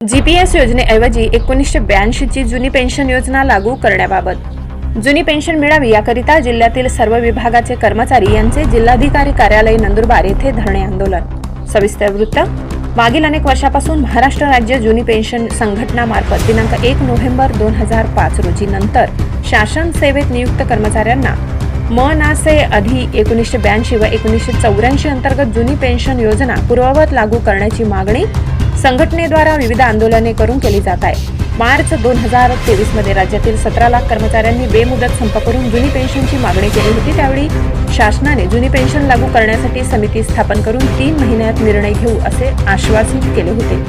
GPS योजनेऐवजी 1982 ची जुनी pension योजना लागू करण्याबाबत जुनी पेन्शन मिळावी याकरिता जिल्ह्यातील सर्व विभागाचे कर्मचारी यांचे जिल्हाधिकारी कार्यालय नंदुरबार येथे धरणे आंदोलन। सविस्तर वृत्त। मागील अनेक वर्षापासून महाराष्ट्र राज्य जुनी पेन्शन संघटनामार्फत दिनांक 1 नोव्हेंबर 2005 रोजी नंतर शासन सेवेत नियुक्त कर्मचाऱ्यांना मनासे आधी 1982 व 1984 अंतर्गत जुनी पेन्शन योजना पूर्ववत लागू करण्याची मागणी संघटनेद्वारा विविध आंदोलने करून केली जात आहे। मार्च 2023 मध्ये राज्यातील 17 लाख कर्मचाऱ्यांनी बेमुदत संप करून जुनी पेन्शनची मागणी केली होती। त्यावेळी शासनाने जुनी पेन्शन लागू करण्यासाठी समिती स्थापन करून 3 महिन्यात निर्णय घेऊ असे आश्वासित केले होते।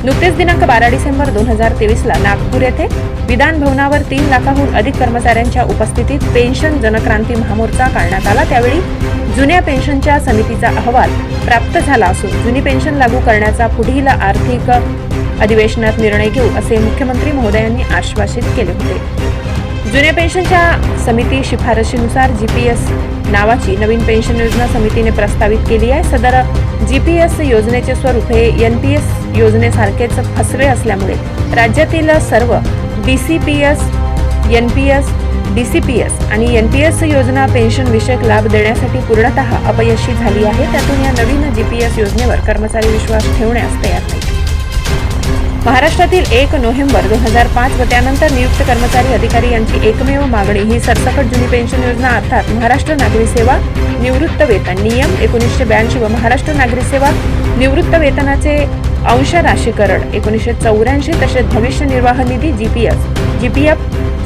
नुकतेच दिनांक 12 डिसेंबर 2023 ला नागपूर येथे विधान भवनावर 3 लाखाहून अधिक कर्मचाऱ्यांच्या उपस्थितीत पेन्शन जनक्रांती महामोर्चा काढण्यात आला। त्यावेळी जुन्या पेन्शनच्या समितीचा अहवाल प्राप्त झाला असून जुनी पेन्शन लागू करण्याचा पुढील आर्थिक अधिवेशनात निर्णय घेऊ असे मुख्यमंत्री महोदयांनी आश्वासित केले होते। जुन्या पेन्शनच्या समिती शिफारशीनुसार जीपीएस नावाची नवीन पेन्शन योजना समितीने प्रस्तावित केली आहे। सदर जीपीएस योजनेचे स्वरूप हे एनपीएस योजनेसारखेच फसवे असल्यामुळे राज्यातील सर्व डीसीपीएस, एनपीएस, डीसीपीएस आणि एनपीएस योजना पेन्शन विषयक लाभ देण्यासाठी पूर्णतः अपयशी झाली आहे। त्यातून या नवीन जीपीएस योजनेवर कर्मचारी विश्वास ठेवण्यास तयार नाहीत। महाराष्ट्रातील 1 नोव्हेंबर 2005 व त्यानंतर नियुक्त कर्मचारी अधिकारी यांची एकमेव मागणी ही सरसकट जुनी पेन्शन योजना अर्थात महाराष्ट्र नागरी सेवा निवृत्त वेतन नियम 1982 व महाराष्ट्र नागरी सेवा निवृत्त वेतनाचे अंशराशीकरण 1984 तसेच भविष्य निर्वाह निधी जीपीएफ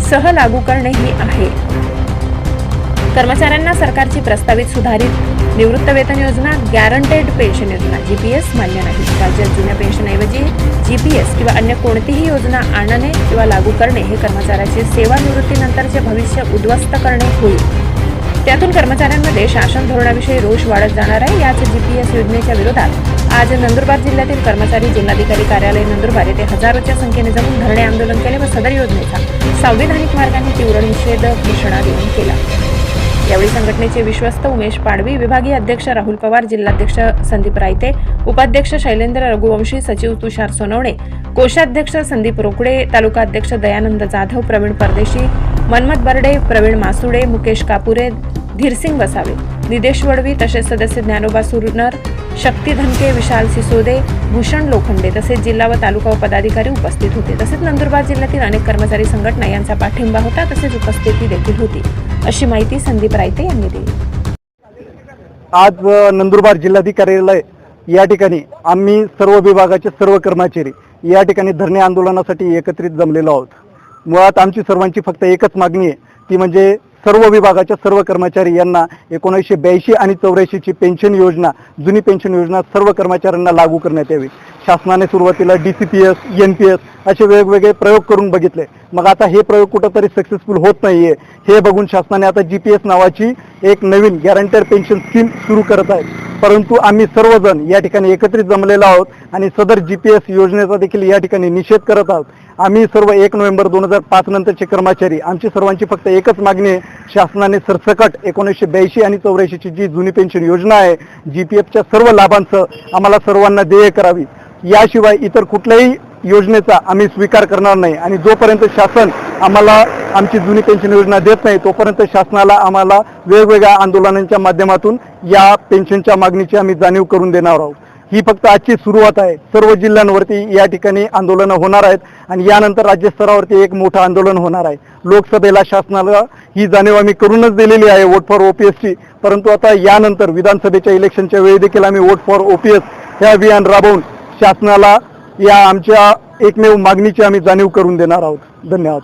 सह लागू करणे ही आहे। कर्मचाऱ्यांना सरकारची प्रस्तावित सुधारित निवृत्त वेतन योजना गॅरंटेड पेन्शन योजना जीपीएस मान्य नाही। राज्यात जुन्या पेन्शनऐवजी जीपीएस किंवा अन्य कोणतीही योजना आणणे किंवा लागू करणे हे कर्मचाऱ्याचे सेवानिवृत्तीनंतरचे भविष्य उद्ध्वस्त करणे होईल। त्यातून कर्मचाऱ्यांमध्ये शासन धोरणाविषयी रोष वाढत जाणार आहे। याच जीपीएस योजनेच्या विरोधात आज नंदुरबार जिल्ह्यातील कर्मचारी जिल्हाधिकारी कार्यालय नंदुरबार येथे हजारोच्या संख्येने जमून धरणे आंदोलन केले व सदर योजनेचा संविधानिक मार्गाने तीव्र निषेध घोषणा देऊन केला। यावेळी संघटनेचे विश्वस्त उमेश पाडवी, विभागीय अध्यक्ष राहुल पवार, जिल्हाध्यक्ष संदीप रायते, उपाध्यक्ष शैलेंद्र रघुवंशी, सचिव तुषार सोनवणे, कोषाध्यक्ष संदीप रोकडे, तालुका अध्यक्ष दयानंद जाधव, प्रवीण परदेशी, मनमत बर्डे, प्रवीण मासुडे, मुकेश कापुरे, धीरसिंग वसावे, निदेश वडवी तसेच सदस्य ज्ञानोबा सुरनर, शक्ती धनके, विशाल सिसोदे, भूषण लोखंडे तसेच जिल्हा व तालुका पदाधिकारी उपस्थित होते। तसेच नंदुरबार जिल्ह्यातील अनेक कर्मचारी संघटना यांचा पाठिंबा होता तसेच उपस्थिती देखील होती अशी माहिती संदीप रायते यांनी दिली। आज नंदुरबार जिल्हाधिकारी या ठिकाणी आम्ही सर्व विभागाचे सर्व कर्मचारी या ठिकाणी धरणे आंदोलनासाठी एकत्रित जमलेलो आहोत। मुळात आमची सर्वांची फक्त एकच मागणी आहे, ती म्हणजे सर्व विभागाच्या सर्व कर्मचारी यांना 1982 आणि 84 ची पेन्शन योजना जुनी पेन्शन योजना सर्व कर्मचाऱ्यांना लागू करण्यात यावी। शासनाने सुरुवातीला डीसीपीएस, एनपीएस असे वेगवेगळे प्रयोग करून बघितले, मग आता हे प्रयोग कुठेतरी सक्सेसफुल होत नाहीये। हे बघून शासनाने आता जीपीएस नावाची एक नवीन गॅरंटेड पेन्शन स्कीम सुरू करत आहे। परंतु आम्ही सर्वजण या ठिकाणी एकत्रित जमलेलो आहोत आणि सदर जीपीएस योजनेचा देखील या ठिकाणी निषेध करत आहोत। आम्ही सर्व 1 नोव्हेंबर 2005 नंतरचे कर्मचारी आमची सर्वांची फक्त एकच मागणी आहे, शासनाने सरसकट 1982 आणि 84 ची जी जुनी पेन्शन योजना आहे जीपीएफच्या सर्व लाभांचं आम्हाला सर्वांना देय करावी। याशिवाय इतर कुठल्याही योजनेचा आम्ही स्वीकार करणार नाही आणि जोपर्यंत शासन आम्हाला आमची जुनी पेन्शन योजना देत नाही तोपर्यंत शासनाला आम्हाला वेगवेगळ्या आंदोलनांच्या माध्यमातून या पेन्शनच्या मागणीची आम्ही जाणीव करून देणार आहोत। ही फक्त आजची सुरुवात आहे। सर्व जिल्ह्यांवरती या ठिकाणी आंदोलनं होणार आहेत आणि यानंतर राज्यस्तरावरती एक मोठं आंदोलन होणार आहे। लोकसभेला शासनाला ही जाणीव आम्ही करूनच दिलेली आहे वोट फॉर ओपीएसची, परंतु आता यानंतर विधानसभेच्या इलेक्शनच्या वेळी देखील आम्ही वोट फॉर ओपीएस हे अभियान राबवून शासनाला या आमच्या एकमेव मागणीची आम्ही जाणीव करून देणार आहोत। धन्यवाद।